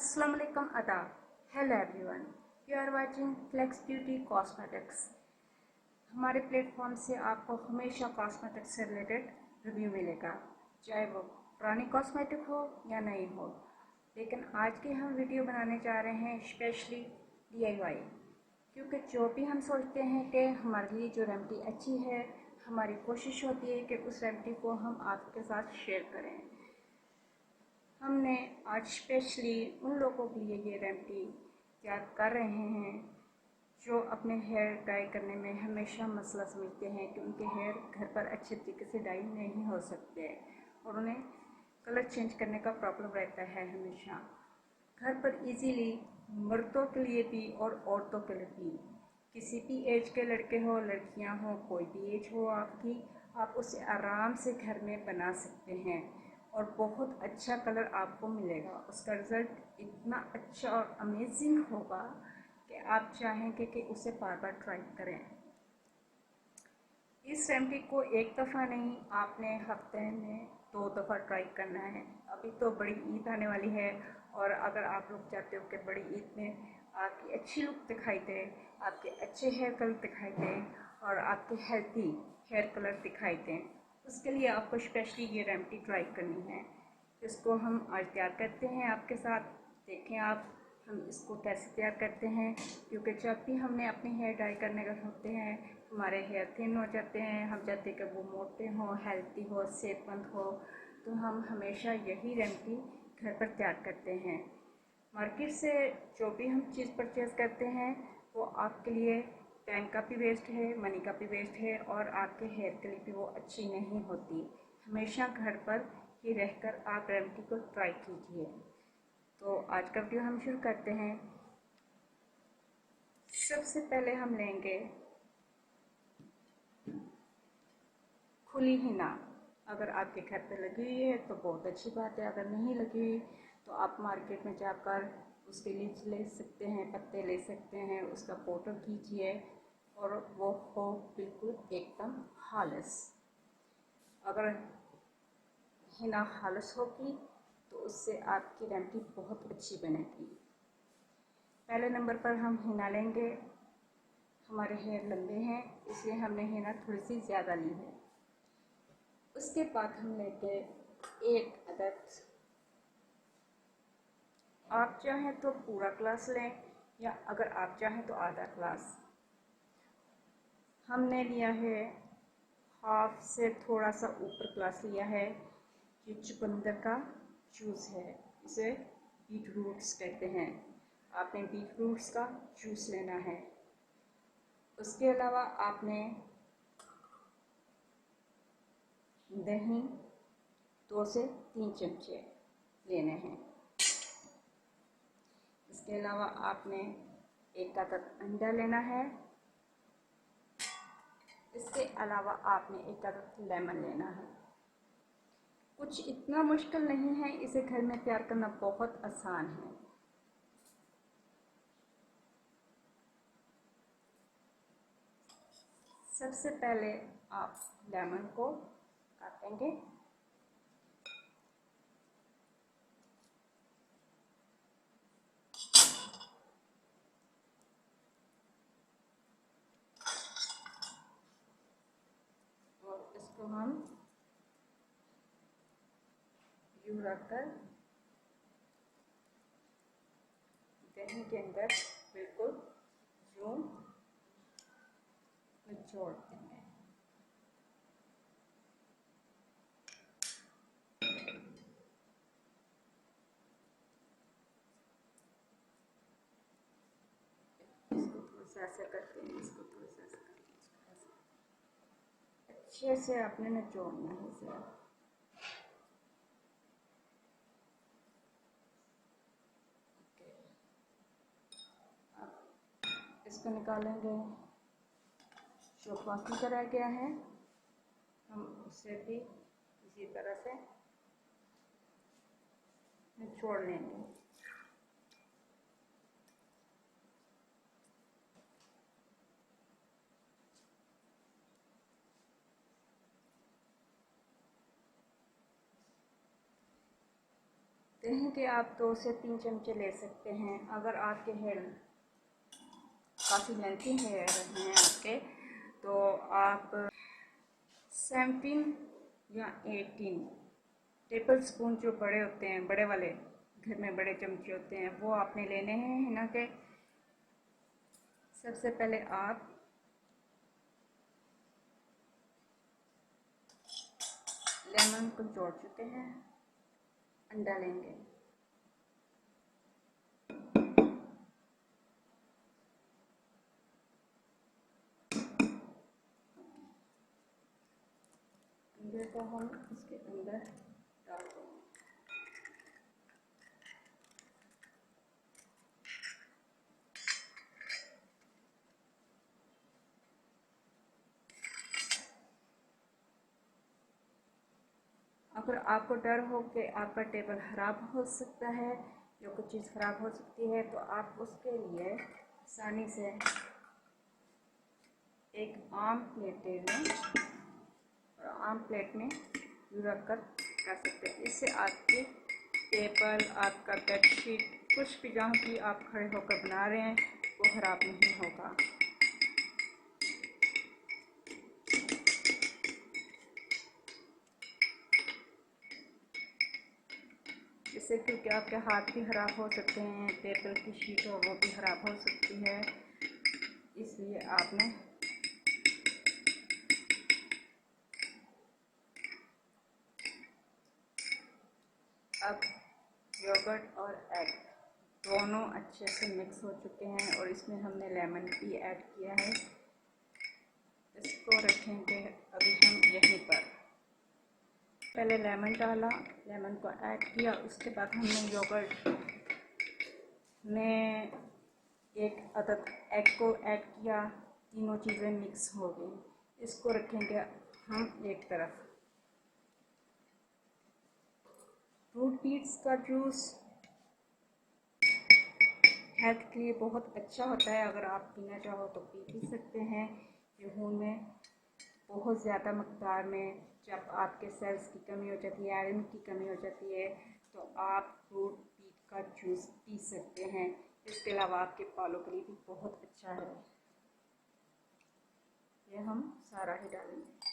अस्सलाम वालेकुम आदाब। Hello everyone, you are watching Flex beauty cosmetics. हमारे प्लेटफॉर्म से आपको हमेशा कॉस्मेटिक्स से रिलेटेड रिव्यू मिलेगा, चाहे वो पुरानी कॉस्मेटिक हो या नई हो। लेकिन आज की हम वीडियो बनाने जा रहे हैं स्पेशली DIY, क्योंकि जो भी हम सोचते हैं कि हमारे लिए जो रेमेडी अच्छी है, हमारी कोशिश होती है कि उस रेमेडी को हम आपके साथ शेयर करें। हमने आज स्पेशली उन लोगों के लिए ये रेमेडी तैयार कर रहे हैं जो अपने हेयर डाई करने में हमेशा मसला समझते हैं कि उनके हेयर घर पर अच्छे तरीके से डाई नहीं हो सकते और उन्हें कलर चेंज करने का प्रॉब्लम रहता है हमेशा। घर पर इजीली मर्दों के लिए भी और औरतों के लिए भी, किसी भी एज के लड़के हो लड़कियां हो, कोई भी एज हो आपकी, आप उसे आराम से घर में बना सकते हैं और बहुत अच्छा कलर आपको मिलेगा। उसका रिज़ल्ट इतना अच्छा और अमेजिंग होगा कि आप चाहेंगे कि उसे बार बार ट्राई करें। इस रेमेडी को एक दफ़ा नहीं, आपने हफ्ते में 2 दफ़ा ट्राई करना है। अभी तो बड़ी ईद आने वाली है और अगर आप लोग चाहते हो कि बड़ी ईद में आपकी अच्छी लुक दिखाई दे, आपके अच्छे हेयर कलर दिखाई दे और आपके हेल्थी हेयर कलर दिखाई दें, उसके लिए आपको स्पेशली ये रेमेडी ट्राई करनी है। इसको हम आज तैयार करते हैं आपके साथ। देखें आप हम इसको कैसे तैयार करते हैं, क्योंकि जब भी हमने अपने हेयर डाई करने का होते हैं, हमारे हेयर थिन हो जाते हैं, हम चाहते हैं कि वो मोटे हों, हेल्थी हो, सेहतमंद हो, तो हम हमेशा यही रेमेडी घर पर तैयार करते हैं। मार्केट से जो भी हम चीज़ परचेज़ करते हैं वो आपके लिए टाइम का भी वेस्ट है, मनी का भी वेस्ट है और आपके हेयर के लिए भी वो अच्छी नहीं होती। हमेशा घर पर ही रहकर आप रेमेडी को ट्राई कीजिए। तो आज का वीडियो हम शुरू करते हैं। सबसे पहले हम लेंगे खुली हिना। अगर आपके घर पे लगी हुई है तो बहुत अच्छी बात है, अगर नहीं लगी हुई तो आप मार्केट में जाकर उसके लीव्स ले सकते हैं, पत्ते ले सकते हैं, उसका पाउडर कीजिए और वो हो बिल्कुल एकदम खालिस। अगर हिना खालिस होगी तो उससे आपकी रेमेडी बहुत अच्छी बनेगी। पहले नंबर पर हम हिना लेंगे। हमारे हेयर लंबे हैं इसलिए हमने हिना थोड़ी सी ज़्यादा ली है। उसके बाद हम लेंगे 1 अदद, आप चाहें तो पूरा ग्लास लें या अगर आप चाहें तो आधा ग्लास। हमने लिया है हाफ से थोड़ा सा ऊपर ग्लास लिया है। ये चुकंदर का जूस है, इसे बीट रूट्स कहते हैं। आपने बीट रूट्स का जूस लेना है। उसके अलावा आपने दही 2 से 3 चमचे लेने हैं। इसके अलावा आपने 1 अदद अंडा लेना है। इसके अलावा आपने 1 अदद लेमन लेना है। कुछ इतना मुश्किल नहीं है, इसे घर में तैयार करना बहुत आसान है। सबसे पहले आप लेमन को काटेंगे। और इसको हम यूं रखकर दही के अंदर बिल्कुल यूं निचोड़ देंगे। इसको थोड़ा सा ऐसे करते हैं, इसको थोड़ा सा ऐसे करते हैं। अच्छे से आपने निचोड़ना है इसे। इसको निकालेंगे। जो बाकी का रह गया है हम उसे भी इसी तरह से निचोड़ लेंगे। दही के आप 2 से 3 चमचे ले सकते हैं। अगर आपके हेयर काफ़ी लेंथी हेयर हैं आपके, तो आप 17 या 18 टेबल स्पून जो बड़े होते हैं, बड़े वाले घर में बड़े चमचे होते हैं, वो आपने लेने हैं हिना के। सबसे पहले आप लेमन को जोड़ चुके हैं, अंडा लेंगे, अंडे को हम इसके अंदर डाल देंगे। अगर आपको डर हो कि आपका टेबल ख़राब हो सकता है या कुछ चीज़ ख़राब हो सकती है, तो आप उसके लिए आसानी से एक आम प्लेट ले लें और आम प्लेट में रख कर सकते हैं। इससे आपके टेबल, आपका बेडशीट, कुछ भी जहाँ की आप खड़े होकर बना रहे हैं वो ख़राब नहीं होगा। इससे क्योंकि आपके हाथ भी ख़राब हो सकते हैं, टेबल की शीट हो वो भी ख़राब हो सकती है, इसलिए आपने अब योगर्ट और एग दोनों अच्छे से मिक्स हो चुके हैं और इसमें हमने लेमन भी ऐड किया है। इसको रखेंगे अभी हम यहीं पर। पहले लेमन डाला, लेमन को ऐड किया, उसके बाद हमने योगर्ट में एक अदद एग को ऐड किया। तीनों चीज़ें मिक्स हो गई। इसको रखेंगे हम एक तरफ। फ्रूट बीट्स का जूस हेल्थ के लिए बहुत अच्छा होता है। अगर आप पीना चाहो तो पी भी सकते हैं। गेहूँ में बहुत ज़्यादा मकदार में जब आपके सेल्स की कमी हो जाती है, आयरन की कमी हो जाती है, तो आप फ्रूट बीट का जूस पी सकते हैं। इसके अलावा आपके बालों के लिए भी बहुत अच्छा है। ये हम सारा ही डालेंगे।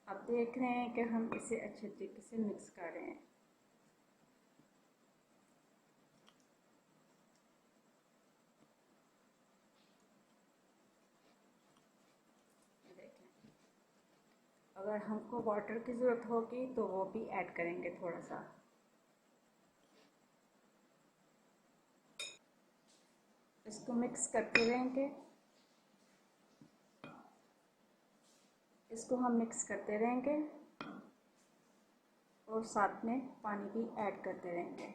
आप देख रहे हैं कि हम इसे अच्छे तरीके से मिक्स कर रहे हैं। देखें, अगर हमको वाटर की ज़रूरत होगी तो वो भी ऐड करेंगे थोड़ा सा। इसको मिक्स करते रहेंगे। इसको हम मिक्स करते रहेंगे और साथ में पानी भी ऐड करते रहेंगे।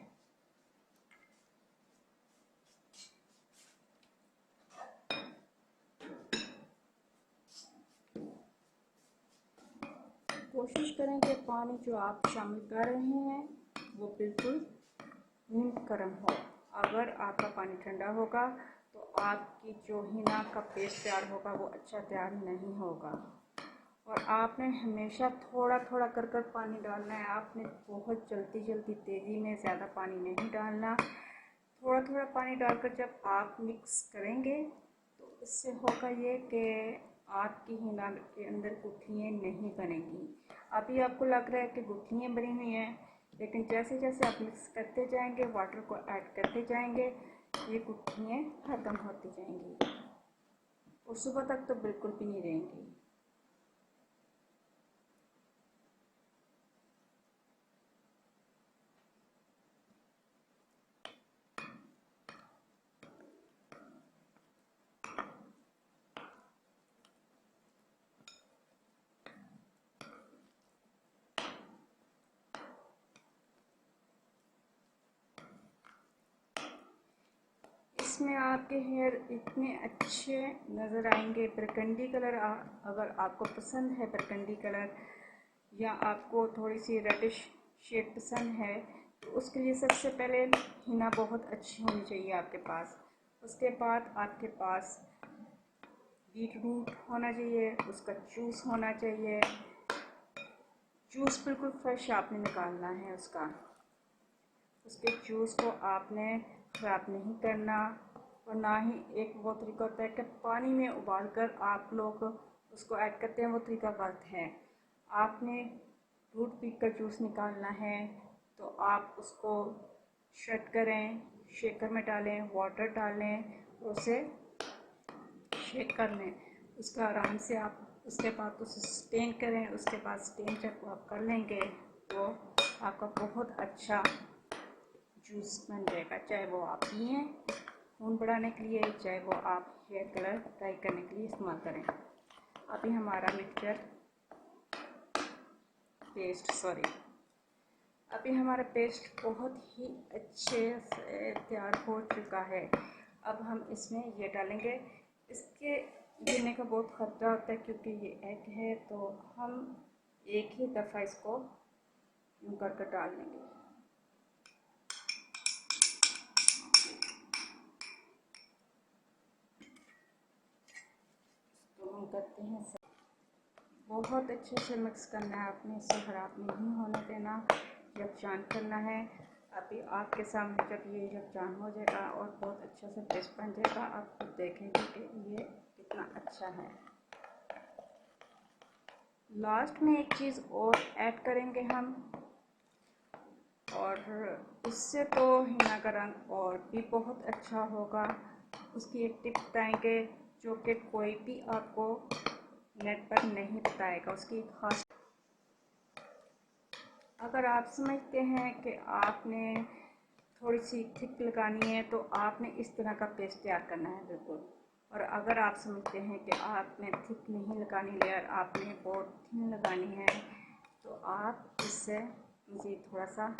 कोशिश करें कि पानी जो आप शामिल कर रहे हैं वो बिल्कुल गर्म हो। अगर आपका पानी ठंडा होगा तो आपकी जो हिना का पेस्ट तैयार होगा वो अच्छा तैयार नहीं होगा। और आपने हमेशा थोड़ा थोड़ा कर कर पानी डालना है। आपने बहुत जल्दी जल्दी तेज़ी में ज़्यादा पानी नहीं डालना। थोड़ा थोड़ा पानी डालकर जब आप मिक्स करेंगे तो इससे होगा ये कि आपकी हिना के अंदर गुठलियाँ नहीं बनेंगी। अभी आपको लग रहा है कि गुठलियाँ बनी हुई हैं, लेकिन जैसे जैसे आप मिक्स करते जाएंगे, वाटर को ऐड करते जाएंगे, ये गुठलियाँ ख़त्म होती जाएंगी और सुबह तक तो बिल्कुल भी नहीं रहेंगी। इसमें आपके हेयर इतने अच्छे नज़र आएंगे। बरगंडी कलर अगर आपको पसंद है बरगंडी कलर, या आपको थोड़ी सी रेडिश शेड पसंद है तो उसके लिए सबसे पहले हिना बहुत अच्छी होनी चाहिए आपके पास। उसके बाद आपके पास बीट रूट होना चाहिए, उसका जूस होना चाहिए। जूस बिल्कुल फ्रेश आपने निकालना है उसका। उसके जूस को आपने ख़राब नहीं करना, और ना ही एक वो तरीका होता है कि पानी में उबाल कर आप लोग उसको ऐड करते हैं, वो तरीका गलत है। आपने रूट पीट का जूस निकालना है तो आप उसको शट करें, शेकर में डालें, वाटर डालें, उसे शेक कर लें। उसका आराम से आप उसके बाद उसे स्टेन करें। उसके बाद स्टेन जब आप कर लेंगे तो आपका बहुत अच्छा जूस बन जाएगा। चाहे वो आप पिएँ खून बढ़ाने के लिए, चाहे वो आप हेयर कलर ट्राई करने के लिए इस्तेमाल करें। अभी हमारा अभी हमारा पेस्ट बहुत ही अच्छे से तैयार हो चुका है। अब हम इसमें ये डालेंगे। इसके गिरने का बहुत ख़तरा होता है क्योंकि ये एग है, तो हम एक ही दफ़ा इसको यूँ कर डाल लेंगे। तो हम करते हैं बहुत अच्छे से मिक्स करना है आपने, इसे ख़राब नहीं होने देना, यकजान करना है। अभी आपके सामने जब ये यकजान हो जाएगा और बहुत अच्छा से पेस्ट बन जाएगा, आप खुद देखेंगे कि ये कितना अच्छा है। लास्ट में एक चीज़ और ऐड करेंगे हम, और इससे तो हिना का रंग और भी बहुत अच्छा होगा। उसकी एक टिप बताएंगे जो कि कोई भी आपको नेट पर नहीं बताएगा। उसकी एक खास, अगर आप समझते हैं कि आपने थोड़ी सी थिक लगानी है तो आपने इस तरह का पेस्ट तैयार करना है बिल्कुल। और अगर आप समझते हैं कि आपने थिक नहीं लगानी लेयर, आपने बहुत थिन लगानी है, तो आप इससे मज़ीद थोड़ा सा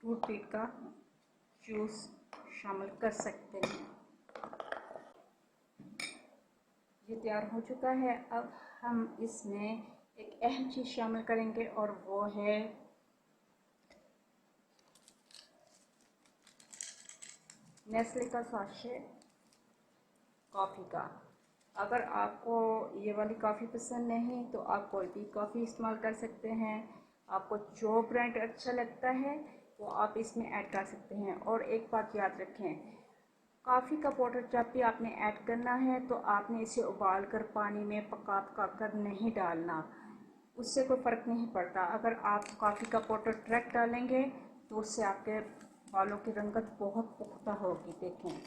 रूट पीट का जूस शामिल कर सकते हैं। ये तैयार हो चुका है। अब हम इसमें एक अहम चीज़ शामिल करेंगे और वो है नेस्ले का साशे कॉफ़ी का। अगर आपको ये वाली कॉफ़ी पसंद नहीं तो आप कोई भी कॉफ़ी इस्तेमाल कर सकते हैं। आपको जो ब्रांड अच्छा लगता है वो आप इसमें ऐड कर सकते हैं। और एक बात याद रखें, कॉफ़ी का पाउडर जब भी आपने ऐड करना है तो आपने इसे उबाल कर पानी में पका कर नहीं डालना, उससे कोई फ़र्क नहीं पड़ता। अगर आप कॉफ़ी का पाउडर डायरेक्ट डालेंगे तो उससे आपके बालों की रंगत बहुत पुख्ता होगी। देखें,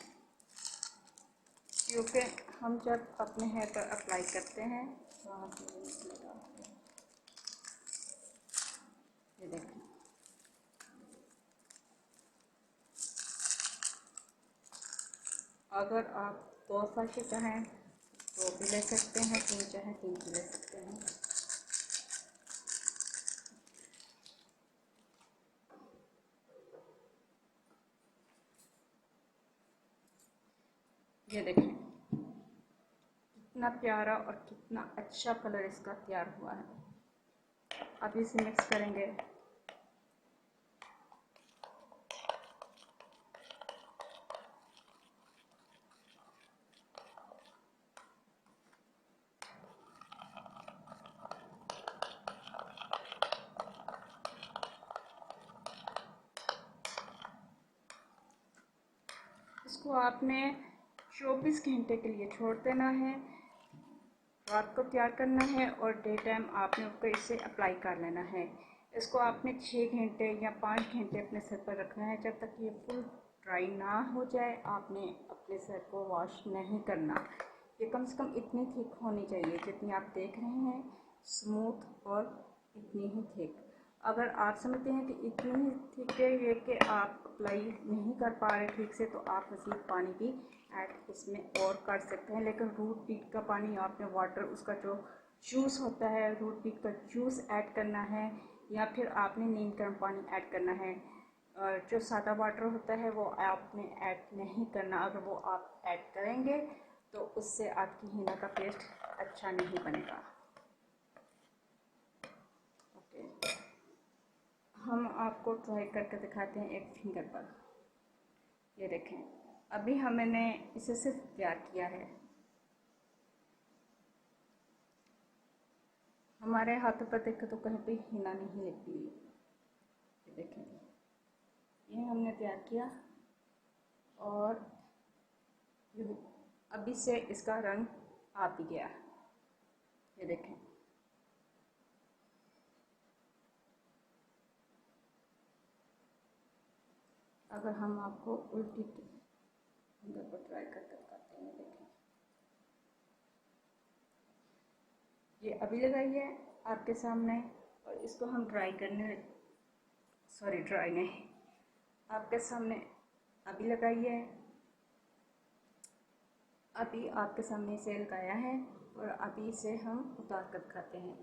क्योंकि हम जब अपने हेयर पर अप्लाई करते हैं तो ये देखें, अगर आप 2 साशे चाहें तो भी ले सकते हैं, 3 चाहें 3 भी ले सकते हैं। ये देखें कितना प्यारा और कितना अच्छा कलर इसका तैयार हुआ है। अब इसे मिक्स करेंगे। इसको आपने 24 घंटे के लिए छोड़ देना है। रात को तैयार करना है और डे टाइम आपने उसको इसे अप्लाई कर लेना है। इसको आपने 6 घंटे या 5 घंटे अपने सर पर रखना है। जब तक ये फुल ड्राई ना हो जाए आपने अपने सर को वॉश नहीं करना। ये कम से कम इतनी थिक होनी चाहिए जितनी आप देख रहे हैं, स्मूथ और इतनी ही थिक। अगर आप समझते हैं कि इतनी ही थिक है ये कि आप अप्लाई नहीं कर पा रहे ठीक से, तो आप मज़ीद पानी भी ऐड इसमें और कर सकते हैं। लेकिन रूट पीट का पानी आपने वाटर, उसका जो जूस होता है, रूट पीट का जूस ऐड करना है, या फिर आपने नीम गर्म पानी ऐड करना है। जो सादा वाटर होता है वो आपने ऐड नहीं करना। अगर वो आप ऐड करेंगे तो उससे आपकी हिना का पेस्ट अच्छा नहीं बनेगा। आपको ट्राई करके दिखाते हैं एक फिंगर पर। ये देखें, अभी हमने इसे सिर्फ तैयार किया है। हमारे हाथों पर देखें तो कहीं पे हिना नहीं लगती। ये देखें, ये हमने तैयार किया और अभी से इसका रंग आ भी गया। ये देखें, अगर हम आपको उल्टी फिंगर पर ट्राई करके दिखाते हैं। देखें, ये अभी लगाई है आपके सामने और इसको हम ड्राई नहीं, आपके सामने अभी लगाई है। अभी आपके सामने इसे लगाया है और अभी इसे हम उतार कर दिखाते हैं।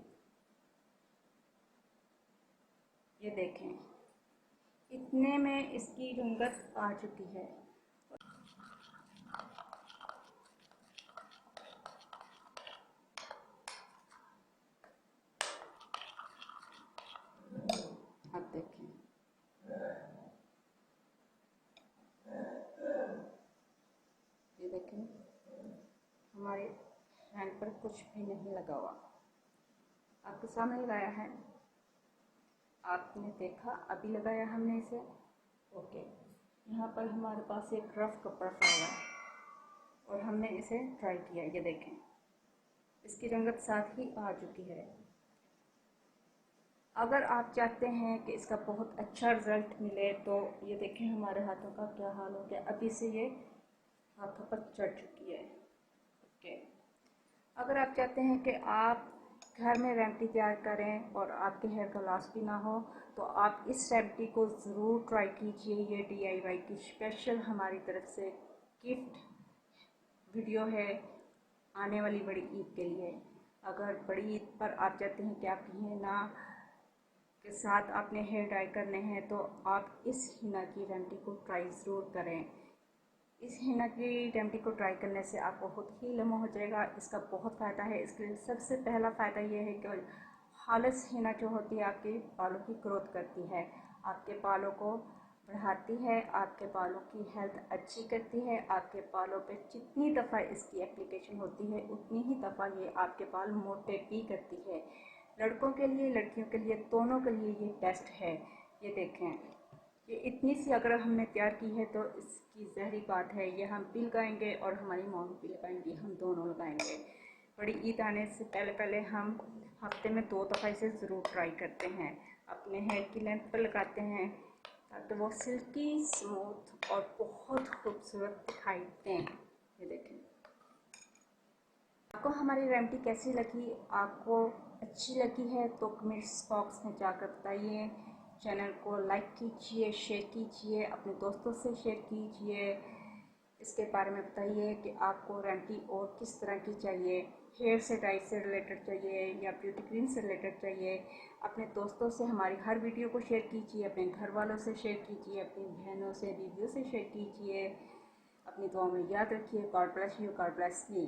ये देखें, इतने में इसकी रंगत आ चुकी है। आप देखें, ये देखें, हमारे हैंड पर कुछ भी नहीं लगा हुआ। आपके सामने लगाया है, आपने देखा, अभी लगाया हमने इसे। ओके, यहाँ पर हमारे पास एक रफ कपड़ा पड़ा है और हमने इसे ट्राई किया। ये देखें, इसकी रंगत साथ ही आ चुकी है। अगर आप चाहते हैं कि इसका बहुत अच्छा रिजल्ट मिले तो ये देखें हमारे हाथों का क्या हाल हो गया। अभी से ये हाथों पर चढ़ चुकी है। ओके, अगर आप चाहते हैं कि आप घर में रेमेडी तैयार करें और आपके हेयर का लॉस भी ना हो तो आप इस रेमेडी को ज़रूर ट्राई कीजिए। ये DIY की स्पेशल हमारी तरफ से गिफ्ट वीडियो है आने वाली बड़ी ईद के लिए। अगर बड़ी ईद पर आप चाहते हैं कि आपकी हिना के साथ आपने हेयर डाई करने हैं तो आप इस हिना की रेमेडी को ट्राई ज़रूर करें। इस हिना की रेमेडी को ट्राई करने से आपको खुद ही लम्हा हो जाएगा। इसका बहुत फ़ायदा है। इसके सबसे पहला फ़ायदा ये है कि खालिस हिना जो होती है आपके बालों की ग्रोथ करती है, आपके बालों को बढ़ाती है, आपके बालों की हेल्थ अच्छी करती है। आपके बालों पे जितनी दफ़ा इसकी एप्लीकेशन होती है उतनी ही दफ़ा ये आपके बाल मोटे भी करती है। लड़कों के लिए, लड़कियों के लिए, दोनों के लिए ये बेस्ट है। ये देखें, ये इतनी सी अगर हमने तैयार की है तो इसकी ज़हरी बात है। ये हम भी लगाएंगे और हमारी मॉम भी लगाएंगी, हम दोनों लगाएंगे। बड़ी ईद आने से पहले पहले हम हफ्ते में 2 दफ़ा इसे ज़रूर ट्राई करते हैं। अपने हेयर की लेंथ पर लगाते हैं ताकि वो सिल्की, स्मूथ और बहुत खूबसूरत दिखाई दें। ये देखें, आपको हमारी रेमेडी कैसी लगी? आपको अच्छी लगी है तो कमेंट्स बॉक्स में जाकर बताइए। चैनल को लाइक कीजिए, शेयर कीजिए, अपने दोस्तों से शेयर कीजिए। इसके बारे में बताइए कि आपको रेमेडी और किस तरह की चाहिए, हेयर से डाई से रिलेटेड चाहिए या ब्यूटी क्रीम से रिलेटेड चाहिए। अपने दोस्तों से हमारी हर वीडियो को शेयर कीजिए, अपने घर वालों से शेयर कीजिए, अपनी बहनों से, बीवियों से शेयर कीजिए। अपनी दुआ में याद रखिए। God bless you, God bless me.